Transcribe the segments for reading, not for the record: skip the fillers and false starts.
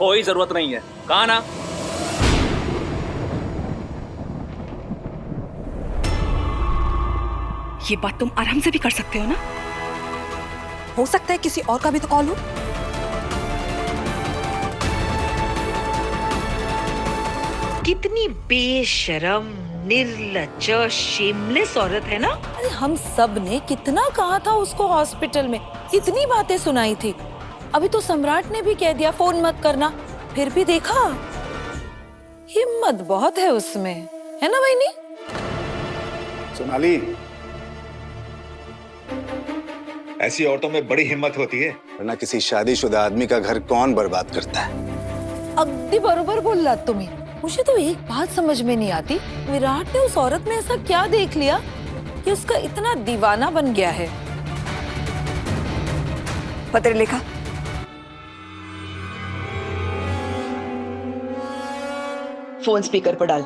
कोई जरूरत नहीं है, कहा ना। ये बात तुम आराम से भी कर सकते हो ना। हो सकता है किसी और का भी तो कॉल हो। कितनी बेशरम, निर्लज्ज, शेमलेस औरत है ना। अरे हम सब ने कितना कहा था उसको हॉस्पिटल में, कितनी बातें सुनाई थी। अभी तो सम्राट ने भी कह दिया फोन मत करना, फिर भी देखा। हिम्मत बहुत है उसमें, है ना बहनी? सोनाली, ऐसी औरतों में बड़ी हिम्मत होती है, वरना किसी शादीशुदा आदमी का घर कौन बर्बाद करता है। अगदी बरोबर बोलला तुम्ही। मुझे तो एक बात समझ में नहीं आती, विराट ने उस औरत में ऐसा क्या देख लिया कि उसका इतना दीवाना बन गया है। पत्र लिखा। फोन स्पीकर पर डाल।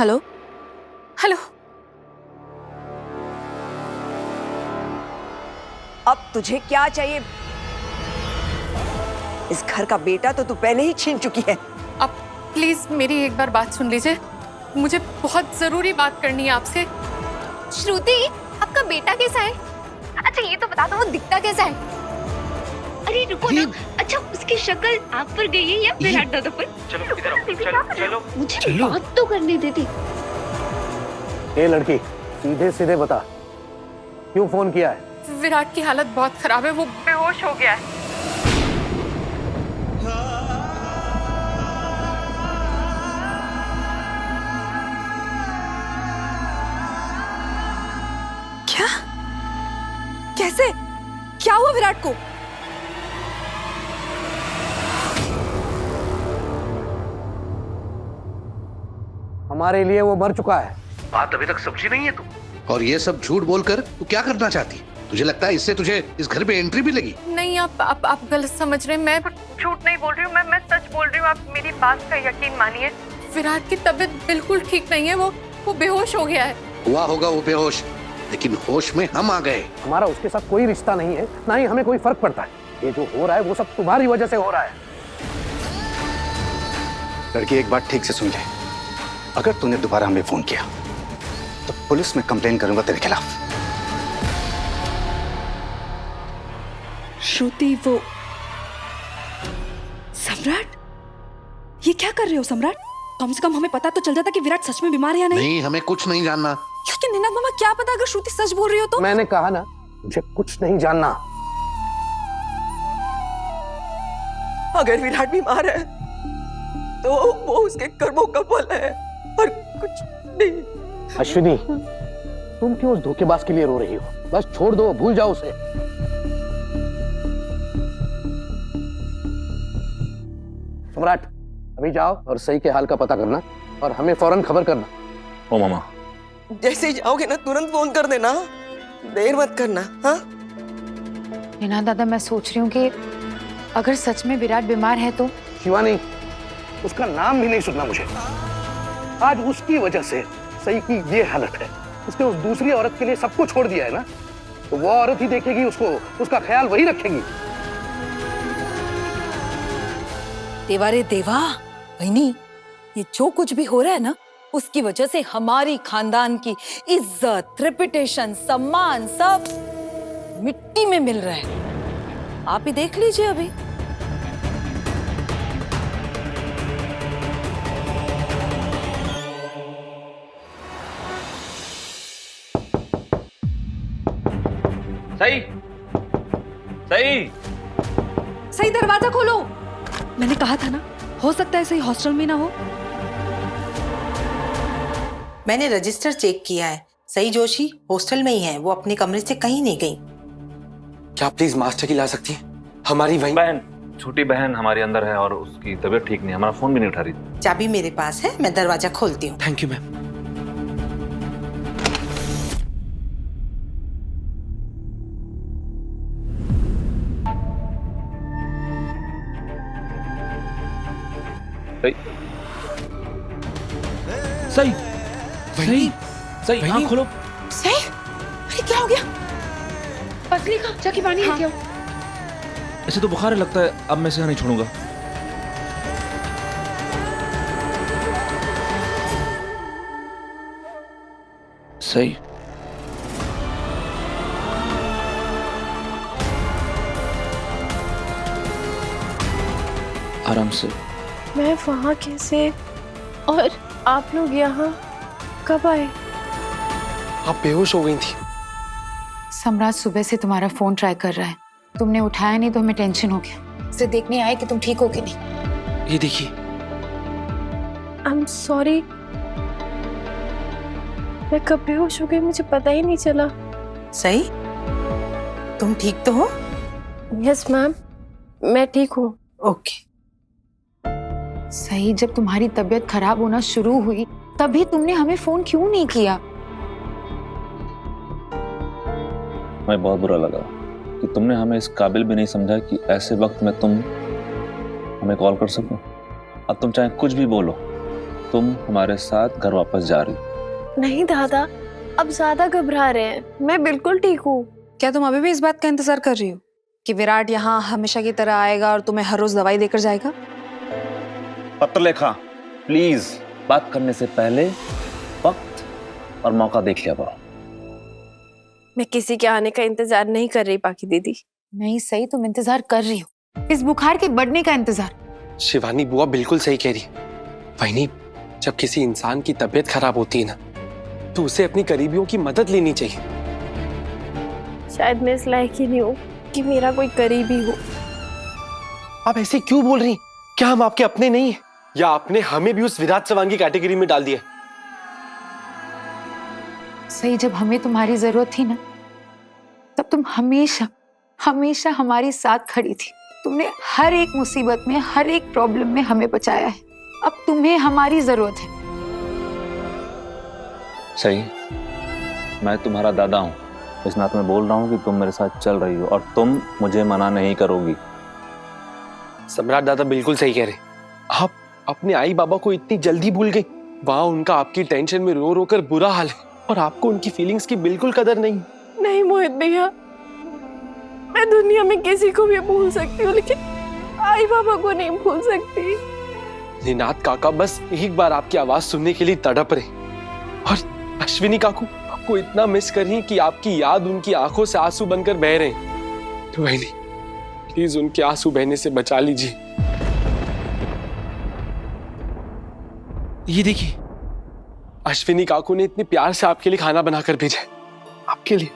Hello hello. अब तुझे क्या चाहिए? इस घर का बेटा तो तू पहले ही छीन चुकी है। आप प्लीज मेरी एक बार बात सुन लीजिए, मुझे बहुत जरूरी बात करनी है आपसे। श्रुति, आपका बेटा कैसा है? अच्छा ये तो बता दो, वो दिखता कैसा है? अरे रुको ना, अच्छा उसकी शक्ल आप पर गई है या विराट दादा पर? चलो इधर आओ, चलो मुझे बात तो करने देती। ए लड़की, सीधे सीधे बता, क्यों फोन किया है? विराट की हालत बहुत खराब है, वो बेहोश हो गया है। क्या? कैसे? क्या हुआ विराट को? हमारे लिए वो मर चुका है। बात अभी तक समझी नहीं है तू, और ये सब झूठ बोलकर तू क्या करना चाहती है? तुझे लगता है इससे तुझे इस घर में एंट्री भी लगी? नहीं, आप गलत समझ रहे हैं। मैं झूठ नहीं बोल रही हूँ, मैं सच बोल रही हूँ। आप मेरी बात का यकीन मानिए। विराट की तबीयत बिल्कुल ठीक नहीं है, वो बेहोश हो गया है। हुआ होगा वो बेहोश, लेकिन होश में हम आ गए। हमारा उसके साथ कोई रिश्ता नहीं है, ना ही हमें कोई फर्क पड़ता है। ये जो हो रहा है वो सब तुम्हारी वजह से हो रहा है। लड़की, एक बात ठीक से सुन ले, अगर तूने दोबारा हमें फोन किया तो पुलिस में कंप्लेन करूंगा तेरे खिलाफ। श्रुति, वो सम्राट, ये क्या कर रहे हो सम्राट? कम से कम हमें पता तो चल जाता कि विराट सच में बीमार है या नहीं। नहीं, हमें कुछ नहीं जानना। लेकिन निनाद मामा, क्या पता अगर श्रुति सच बोल रही हो तो? मैंने कहा ना, मुझे कुछ नहीं जानना। अगर विराट बीमार है तो वो उसके कर्मों का फल है और कुछ नहीं। अश्विनी, तुम क्यों उस धोखेबाज के लिए रो रही हो? बस छोड़ दो, भूल जाओ उसे। सम्राट, अभी जाओ और सही के हाल का पता करना और हमें फौरन खबर करना। ओ मामा, जैसे ही जाओगे ना तुरंत फोन कर देना, देर मत करना। हाँ नीना दादा, मैं सोच रही हूँ कि अगर सच में विराट बीमार है तो। शिवानी, उसका नाम भी नहीं सुनना मुझे। आज उसकी वजह से सही की ये हालत है। उसने उस दूसरी औरत के लिए सब कुछ छोड़ दिया है ना, तो वो औरत ही देखेगी उसको, उसका ख्याल वही रखेगी। देवा रे देवा, बहनी, ये जो कुछ भी हो रहा है ना, उसकी वजह से हमारी खानदान की इज्जत, रेपुटेशन, सम्मान सब मिट्टी में मिल रहा है। आप ही देख लीजिए अभी। सही सही सही, दरवाजा खोलो। मैंने कहा था ना, हो सकता है सही हॉस्टल में ना हो। मैंने रजिस्टर चेक किया है, सई जोशी हॉस्टल में ही है। वो अपने कमरे से कहीं नहीं गई। क्या प्लीज मास्टर की ला सकती है? हमारी वही बहन, छोटी बहन हमारे अंदर है और उसकी तबीयत ठीक नहीं, हमारा फोन भी नहीं उठा रही। चाबी मेरे पास है, मैं दरवाजा खोलती हूँ। Thank you ma'am. सही सही सही, वही आँख खोलो। सही? अरे क्या हो गया? पतली का जाके पानी लेके आओ। इसे तो बुखार लगता है, अब मैं इसे नहीं छोड़ूंगा। सही। आराम से। मैं वहाँ कैसे और आप लोग यहाँ कब आए? आप बेहोश हो गई थी। सम्राट सुबह से तुम्हारा फोन ट्राई कर रहा है, तुमने उठाया नहीं तो हमें टेंशन हो गया। उसे देखने आए कि तुम ठीक हो कि नहीं। ये देखिए। आई एम सॉरी, मैं कब बेहोश हो गई मुझे पता ही नहीं चला। सही, तुम ठीक तो हो? यस मैम, मैं ठीक हूँ। ओके। सही, जब तुम्हारी तबीयत खराब होना शुरू हुई तभी तुमने हमें फोन क्यों नहीं किया? हमें बहुत बुरा लगा कि तुमने हमें इस काबिल भी नहीं समझा कि ऐसे वक्त में तुम हमें कॉल कर सको। अब तुम चाहे कुछ भी बोलो, तुम हमारे साथ घर वापस जा रही हो। नहीं दादा, अब ज्यादा घबरा रहे हैं, मैं बिल्कुल ठीक हूँ। क्या तुम अभी भी इस बात का इंतजार कर रही हो कि विराट यहाँ हमेशा की तरह आएगा और तुम्हें हर रोज दवाई देकर जाएगा? पत्रलेखा, प्लीज बात करने से पहले वक्त और मौका देख लिया करो। मैं किसी के आने का इंतजार नहीं कर रही बाकी दीदी। नहीं सही, तुम इंतजार कर रही हो, इस बुखार के बढ़ने का इंतजार। शिवानी बुआ बिल्कुल सही कह रही। वहीनी, जब किसी इंसान की तबीयत खराब होती है ना, तो उसे अपनी करीबियों की मदद लेनी चाहिए। शायद मैं इस लायक ही नहीं हूँ कि मेरा कोई करीबी हो। आप ऐसे क्यों बोल रही? क्या हम आपके अपने नहीं हैं? या आपने हमें भी उस विराट चव्हाण की कैटेगरी में डाल दिया? सही, जब हमें तुम्हारी जरूरत थी ना, तब तुम हमेशा हमेशा हमारे साथ खड़ी थी। तुमने हर एक मुसीबत में, हर एक प्रॉब्लम में हमें बचाया है। अब तुम्हें हमारी जरूरत है। सही, मैं तुम्हारा दादा हूँ, इस नाते में बोल रहा हूँ कि तुम मेरे साथ चल रही हो और तुम मुझे मना नहीं करोगी। सम्राट दादा बिल्कुल सही कह रहे। आप अपने आई बाबा को इतनी जल्दी भूल गई। वहां उनका आपकी टेंशन में रो रो कर बुरा हाल है और आपको उनकी फीलिंग्स की बिल्कुल कदर नहीं। नहीं मोहित भैया, मैं दुनिया में किसी को भी भूल सकती हूँ, लेकिन आई बाबा को नहीं भूल सकती। निनाद काका बस एक बार आपकी आवाज सुनने के लिए तड़प रहे, और अश्विनी काकू आपको इतना मिस कर रही कि आपकी याद उनकी आंखों से आंसू बनकर बह रहे हैं। तो वही नहीं, प्लीज उनके आंसू बहने से बचा लीजिए। ये देखिए, अश्विनी काकू ने इतने प्यार से आपके लिए खाना बनाकर भेजा है, आपके लिए।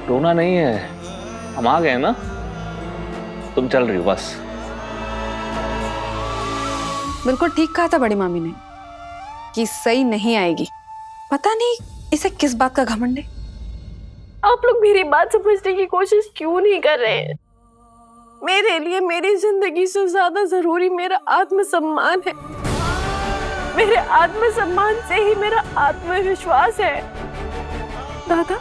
रोना नहीं है, हम आ गए ना, तुम चल रही हो बस। बिल्कुल ठीक कहा था बड़ी मामी ने कि सही नहीं आएगी। पता नहीं इसे किस बात का घमंड है। आप लोग मेरी बात समझने की कोशिश क्यों नहीं कर रहे हैं? मेरे लिए मेरी जिंदगी से ज्यादा जरूरी मेरा आत्मसम्मान है। मेरे आत्मसम्मान से ही मेरा आत्मविश्वास है। दादा,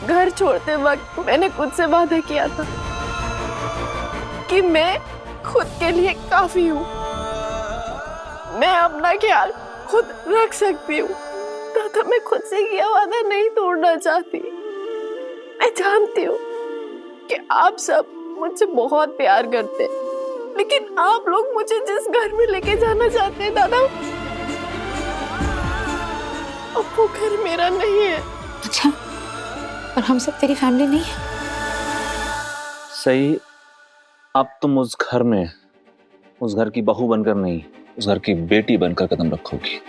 घर छोड़ते वक्त मैंने खुद से वादा किया था कि मैं खुद के लिए काफी हूँ, मैं अपना ख्याल खुद रख सकती हूँ। दादा, मैं खुद से किया वादा नहीं तोड़ना चाहती। मैं जानती हूँ कि आप सब मुझसे बहुत प्यार करते हैं, लेकिन आप लोग मुझे जिस घर में लेके जाना चाहते हैं दादा, अब वो घर मेरा नहीं है। अच्छा, और हम सब तेरी फैमिली नहीं है? सही, अब तुम उस घर में, उस घर की बहू बनकर नहीं, उस घर की बेटी बनकर कदम रखोगी।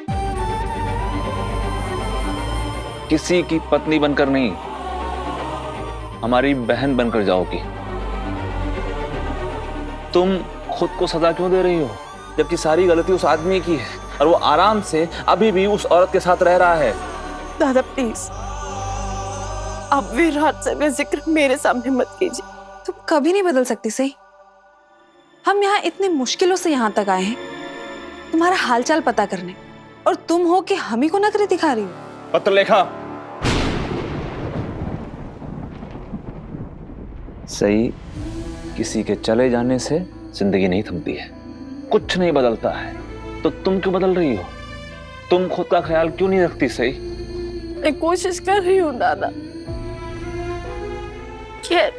किसी की पत्नी बनकर नहीं, हमारी बहन बनकर जाओगी। तुम खुद को सजा क्यों दे रही हो, जबकि सारी गलती उस आदमी की है और वो आराम से अभी भी उस औरत के साथ रह रहा है। दादा प्लीज, आप विराट से जिक्र मेरे सामने मत कीजिए। तुम कभी नहीं बदल सकती सही। हम यहाँ इतने मुश्किलों से यहाँ तक आए हैं तुम्हारा हालचाल पता करने, और तुम हो कि हम ही को नखरे दिखा रही हो। पत्रलेखा, सही, किसी के चले जाने से जिंदगी नहीं थमती है, कुछ नहीं बदलता है, तो तुम क्यों बदल रही हो? तुम खुद का ख्याल क्यों नहीं रखती सही? मैं कोशिश कर रही हूँ दादा। खैर,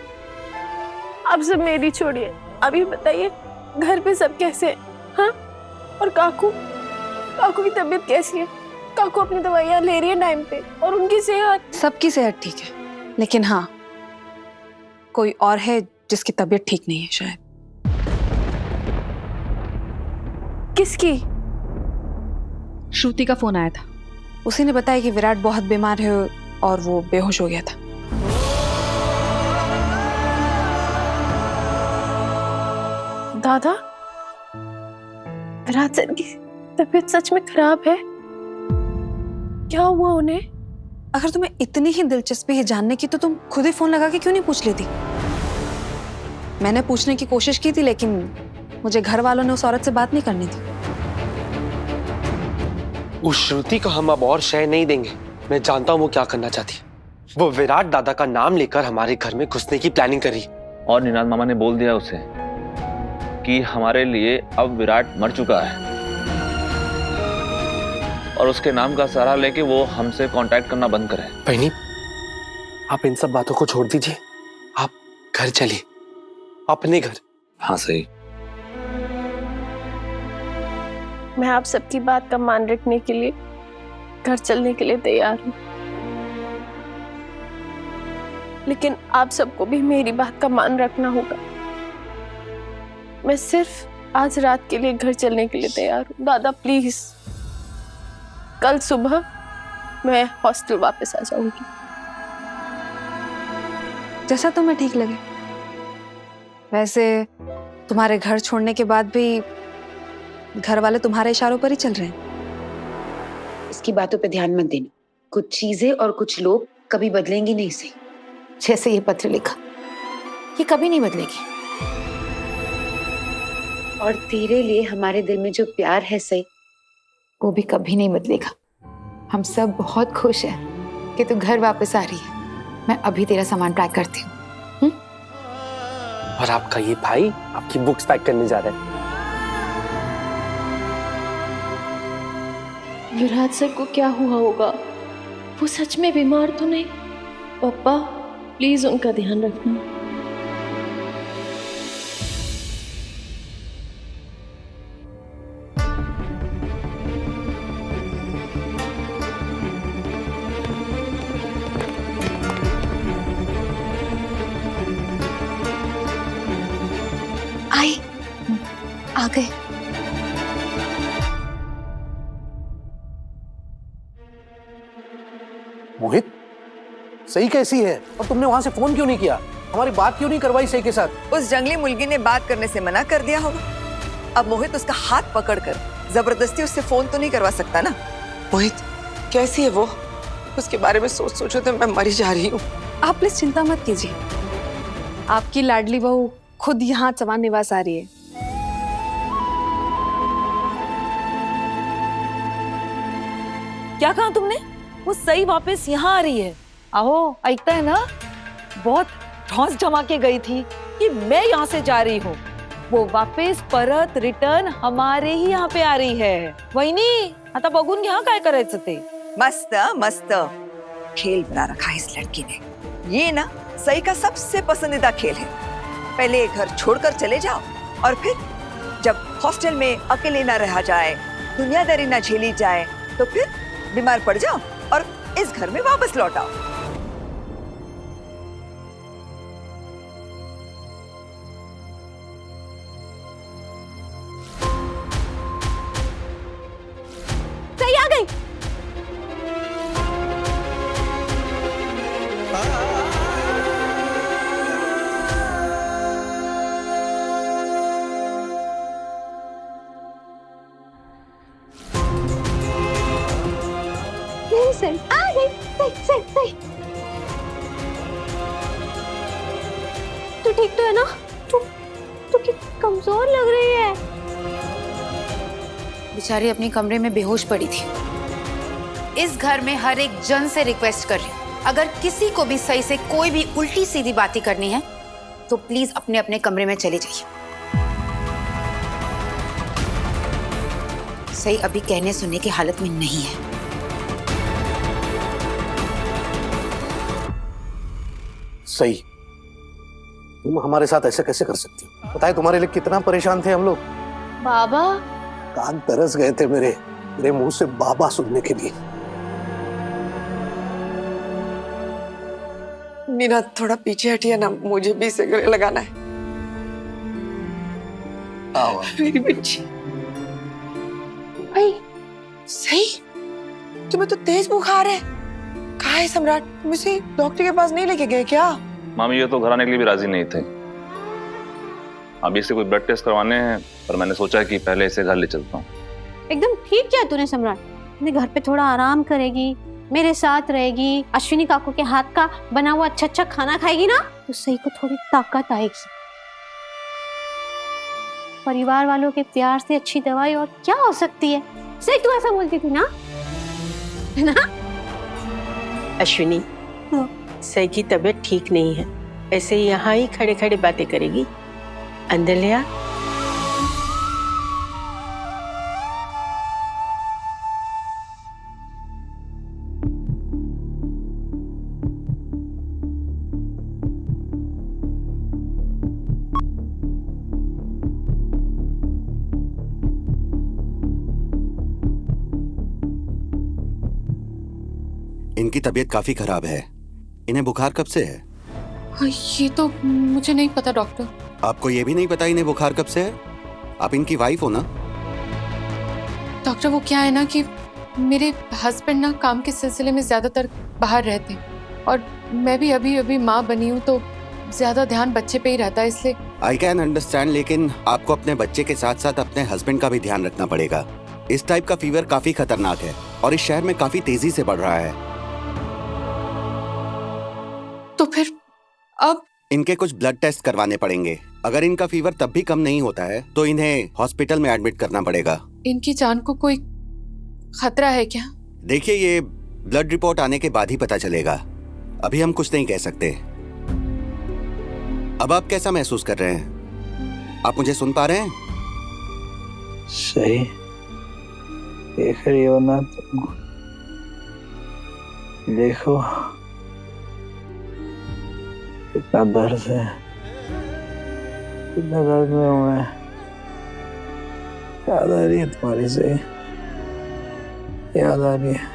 अब सब मेरी छोड़िए, अभी बताइए घर पे सब कैसे हैं? हाँ, और काकू की तबीयत कैसी है? काकू अपनी दवाइयाँ ले रही है टाइम पे, और उनकी सेहत? सबकी सेहत ठीक है, लेकिन हाँ, कोई और है जिसकी तबीयत ठीक नहीं है शायद। किसकी? श्रुति का फोन आया था। उसी ने बताया कि विराट बहुत बीमार है और वो बेहोश हो गया था। दादा, विराट सर की तबीयत सच में खराब है? क्या हुआ उन्हें? अगर तुम्हें इतनी ही दिलचस्पी है जानने की तो तुम खुद ही फोन लगा के क्यों नहीं पूछ लेती? मैंने पूछने की कोशिश की थी, लेकिन मुझे घर वालों ने उस औरत से बात नहीं करनी थी। उस श्रुति को हम अब और शय नहीं देंगे। मैं जानता हूँ वो क्या करना चाहती है। वो विराट दादा का नाम लेकर हमारे घर में घुसने की प्लानिंग करी। और निनाद मामा ने बोल दिया उसे कि हमारे लिए अब विराट मर चुका है और उसके नाम का सहारा लेके वो हमसे कांटेक्ट करना बंद करे। बहनी, आप इन सब बातों को छोड़ दीजिए, आप घर चलिए, अपने घर। हाँ सही। मैं आप सबकी बात का मान रखने के लिए घर चलने के लिए तैयार हूँ, लेकिन आप सबको भी मेरी बात का मान रखना होगा। मैं सिर्फ आज रात के लिए घर चलने के लिए तैयार हूँ। दादा प्लीज, कल सुबह मैं हॉस्टल वापस आ जाऊंगी। जैसा तुम्हें ठीक लगे। वैसे तुम्हारे घर छोड़ने के बाद भी घर वाले तुम्हारे इशारों पर ही चल रहे हैं। इसकी बातों पे ध्यान मत देना। कुछ चीजें और कुछ लोग कभी बदलेंगे नहीं सही। जैसे ये पत्र लिखा, ये कभी नहीं बदलेगी। और तेरे लिए हमारे दिल में जो प्यार है सही, वो भी कभी नहीं बदलेगा। हम सब बहुत खुश हैं कि तू घर वापस आ रही है। मैं अभी तेरा सामान पैक करती हूँ। और आपका ये भाई आपकी बुक्स पैक करने जा रहा है। विराट सर को क्या हुआ होगा? वो सच में बीमार तो नहीं? पापा प्लीज उनका ध्यान रखना। आई, आ गए। मोहित, सही कैसी है? और तुमने वहां से फोन क्यों नहीं किया? हमारी बात क्यों नहीं करवाई सही के साथ? उस जंगली मुर्गी ने बात करने से मना कर दिया होगा। अब मोहित उसका हाथ पकड़कर जबरदस्ती उससे फोन तो नहीं करवा सकता ना। मोहित, कैसी है वो? उसके बारे में सोच सोचो तो मैं मरी जा रही हूँ। आप प्लीज चिंता मत कीजिए। आपकी लाडली बहू खुद यहाँ चवान निवास आ रही है। क्या कहा तुमने? वो सही वापस यहाँ आ रही है? आहो, ऐकता है ना, बहुत ठोस जमा के गई थी कि मैं यहाँ से जा रही हूँ। वो वापस परत रिटर्न हमारे ही यहाँ पे आ रही है। वहिनी, आता बघून घ्या काय करायचं ते। मस्त मस्त खेल बना रखा है इस लड़की ने। ये ना सही का सबसे पसंदीदा खेल है। पहले घर छोड़कर चले जाओ और फिर जब हॉस्टल में अकेले ना रहा जाए, दुनियादारी ना झेली जाए, तो फिर बीमार पड़ जाओ और इस घर में वापस लौट आओ। सही आ गई। सही आ गई। सही तू ठीक तो है ना? तू कितनी कमजोर लग रही है। बेचारी अपने कमरे में बेहोश पड़ी थी। इस घर में हर एक जन से रिक्वेस्ट कर रही हूँ, अगर किसी को भी सही से कोई भी उल्टी सीधी बातें करनी है तो प्लीज अपने अपने कमरे में चले जाइए। सही अभी कहने सुनने की हालत में नहीं है। सही, तुम हमारे साथ ऐसे कैसे कर सकती हो? पता है तुम्हारे लिए कितना परेशान थे हम लोग। बाबा, कान तरस गए थे मेरे मुंह से बाबा सुनने के लिए। मीना थोड़ा पीछे हटिए ना, मुझे भी इसे गले लगाना है। मेरी बच्ची। भाई सही, तुम्हें तो तेज बुखार है। कहाँ है सम्राट? तुम इसे डॉक्टर के पास नहीं लेके गए क्या? मामी ये तो घर आने के लिए भी राजी नहीं थे। अभी से कोई ब्लड टेस्ट करवाने हैं, पर मैंने सोचा कि पहले इसे घर ले चलता हूँ। एकदम ठीक किया तूने सम्राट। अपने घर पे थोड़ा आराम करेगी, मेरे साथ रहेगी, अश्विनी काकू के हाथ का बना हुआ अच्छा अच्छा खाना खाएगी ना, तो सही को थोड़ी ताकत आएगी। परिवार वालों के प्यार से अच्छी दवाई और क्या हो सकती है? सही तू ऐसा बोलती थी ना, है ना? अश्विनी, सही की तबीयत ठीक नहीं है, ऐसे यहाँ ही खड़े खड़े बातें करेगी। अंदर ले आ। इनकी तबीयत काफी खराब है। इन्हें बुखार कब से है? ये तो मुझे नहीं पता डॉक्टर। आपको ये भी नहीं पता इन्हें बुखार कब से है? आप इनकी वाइफ हो ना? डॉक्टर वो क्या है ना कि मेरे हस्बैंड ना काम के सिलसिले में ज्यादातर बाहर रहते हैं और मैं भी अभी अभी माँ बनी हूँ, तो ज्यादा ध्यान बच्चे पे ही रहता है, इसलिए। आई कैन अंडरस्टैंड, लेकिन आपको अपने बच्चे के साथ साथ अपने हस्बैंड का भी ध्यान रखना पड़ेगा। इस टाइप का फीवर काफी खतरनाक है और इस शहर में काफी तेजी से बढ़ रहा है। तो फिर अब इनके कुछ ब्लड टेस्ट करवाने पड़ेंगे। अगर इनका फीवर तब भी कम नहीं होता है तो इन्हें हॉस्पिटल में एडमिट करना पड़ेगा। इनकी जान को कोई खतरा है क्या? देखिए, ये ब्लड रिपोर्ट आने के बाद ही पता चलेगा। अभी हम कुछ नहीं कह सकते। अब आप कैसा महसूस कर रहे हैं? आप मुझे सुन पा रहे हैं? सही देख रही हो ना तुम? देखो कितना दर्द है, कितना दर्द में हूँ मैं। याद आ रही है तुम्हारी से, याद आ रही है।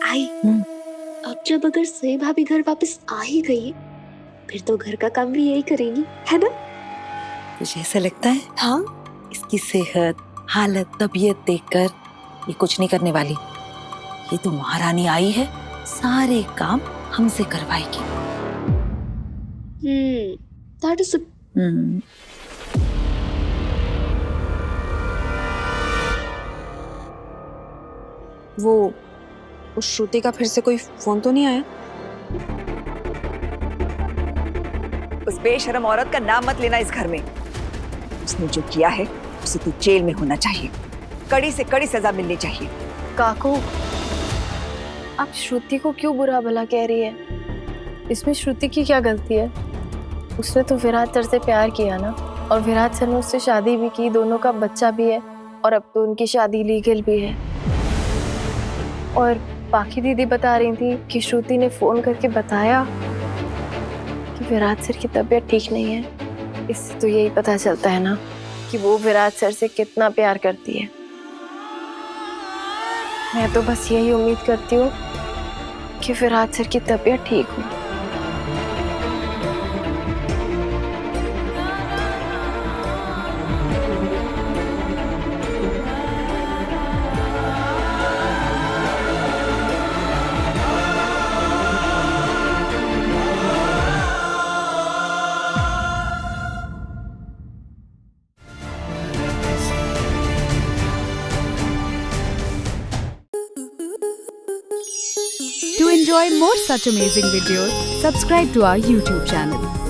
आई, अब जब अगर सही भाभी घर वापस आ ही गई, फिर तो घर का काम भी यही करेगी, है ना? तुझे ऐसा लगता है? हाँ, इसकी सेहत, हालत, तबीयत देखकर ये कुछ नहीं करने वाली। ये तो महारानी आई है, सारे काम हमसे करवाएगी। That is वो उस श्रुति का फिर से कोई फोन तो नहीं आया? उस बेशरम औरत का नाम मत लेना इस घर में। उसने जो किया है उसे तो जेल में होना चाहिए, कड़ी से कड़ी सजा मिलनी चाहिए। काकू, आप श्रुति को क्यों बुरा भला कह रही है? इसमें श्रुति की क्या गलती है? उसने तो विराट सर से प्यार किया ना, और विराट सर ने उससे शादी भी की, दोनों का बच्चा भी है, और अब तो उनकी शादी लीगल भी है। और बाकी दीदी बता रही थी कि श्रुति ने फोन करके बताया कि विराट सर की तबीयत ठीक नहीं है। इससे तो यही पता चलता है ना कि वो विराट सर से कितना प्यार करती है। मैं तो बस यही उम्मीद करती हूँ कि विराट सर की तबीयत ठीक हो। To enjoy more such amazing videos, subscribe to our YouTube channel.